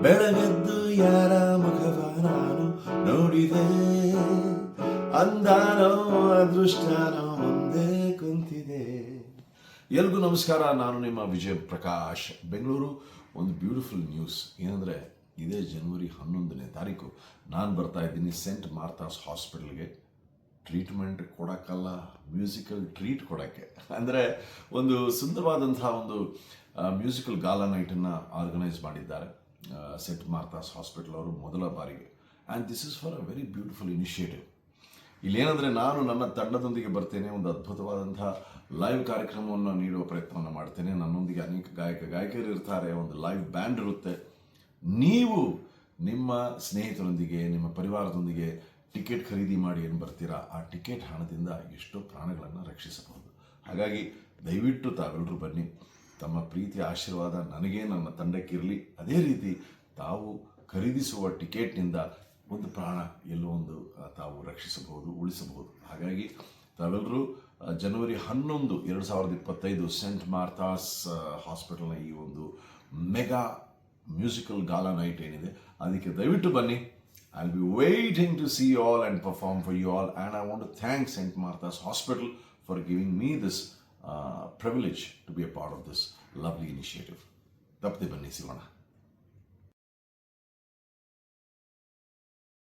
ಬೆಳಗೆದ್ದು ಯಾರ ಮುಖವ ನಾನು ನೋಡಿದೆ, ಅಂದಾನೋ ಅದೃಷ್ಟನೋ ಮುಂದೆ ಕುಂತಿದೆ. ಎಲ್ರಿಗೂ ನಮಸ್ಕಾರ, ನಾನು ನಿಮ್ಮ ವಿಜಯ್ ಪ್ರಕಾಶ್. ಬೆಂಗಳೂರು ಒಂದು ಬ್ಯೂಟಿಫುಲ್ ನ್ಯೂಸ್ ಏನಂದರೆ, ಇದೇ ಜನವರಿ 11ನೇ ತಾರೀಕು ನಾನು ಬರ್ತಾ ಇದ್ದೀನಿ ಸೆಂಟ್ ಮಾರ್ಥಾಸ್ ಹಾಸ್ಪಿಟಲ್ಗೆ. ಟ್ರೀಟ್ಮೆಂಟ್ ಕೊಡೋಕ್ಕಲ್ಲ, ಮ್ಯೂಸಿಕಲ್ ಟ್ರೀಟ್ ಕೊಡೋಕ್ಕೆ. ಅಂದರೆ ಒಂದು ಸುಂದರವಾದಂತಹ ಒಂದು ಮ್ಯೂಸಿಕಲ್ ಗಾಲಾ ನೈಟನ್ನು ಆರ್ಗನೈಸ್ ಮಾಡಿದ್ದಾರೆ ಸೆಂಟ್ ಮಾರ್ಥಾಸ್ ಹಾಸ್ಪಿಟಲ್ ಅವರು ಮೊದಲ ಬಾರಿಗೆ. And this is for a very beautiful initiative. ಇಲ್ಲೇನೆಂದರೆ, ನಾನು ನನ್ನ ತಂಡದೊಂದಿಗೆ ಬರ್ತೇನೆ, ಒಂದು ಅದ್ಭುತವಾದಂತಹ ಲೈವ್ ಕಾರ್ಯಕ್ರಮವನ್ನು ನೀಡುವ ಪ್ರಯತ್ನವನ್ನು ಮಾಡ್ತೇನೆ. ನನ್ನೊಂದಿಗೆ ಅನೇಕ ಗಾಯಕರು ಇರ್ತಾರೆ, ಒಂದು ಲೈವ್ ಬ್ಯಾಂಡ್ ಇರುತ್ತೆ. ನೀವು ನಿಮ್ಮ ಸ್ನೇಹಿತರೊಂದಿಗೆ, ನಿಮ್ಮ ಪರಿವಾರದೊಂದಿಗೆ ಟಿಕೆಟ್ ಖರೀದಿ ಮಾಡಿ ಏನು ಬರ್ತೀರಾ, ಆ ಟಿಕೆಟ್ ಹಣದಿಂದ ಎಷ್ಟೋ ಪ್ರಾಣಗಳನ್ನು ರಕ್ಷಿಸಬಹುದು. ಹಾಗಾಗಿ ದಯವಿಟ್ಟು ತಾವೆಲ್ಲರೂ ಬನ್ನಿ. ತಮ್ಮ ಪ್ರೀತಿಯ ಆಶೀರ್ವಾದ ನನಗೆ, ನನ್ನ ತಂಡಕ್ಕಿರಲಿ. ಅದೇ ರೀತಿ ತಾವು ಖರೀದಿಸುವ ಟಿಕೆಟ್ನಿಂದ ಒಂದು ಪ್ರಾಣ ಎಲ್ಲೋ ಒಂದು ತಾವು ರಕ್ಷಿಸಬಹುದು, ಉಳಿಸಬಹುದು. ಹಾಗಾಗಿ ತಾವೆಲ್ಲರೂ ಜನವರಿ 11, 2025 ಸೆಂಟ್ ಮಾರ್ಥಾಸ್ ಹಾಸ್ಪಿಟಲ್ನ ಈ ಒಂದು ಮೆಗಾ ಮ್ಯೂಸಿಕಲ್ ಗಾಲಾ ನೈಟ್ ಏನಿದೆ, ಅದಕ್ಕೆ ದಯವಿಟ್ಟು ಬನ್ನಿ. I'll be waiting to see you all and perform for you all, and I want to thank St. Martha's Hospital for giving me this privilege to be a part of this lovely initiative. Tapte banni Sivana.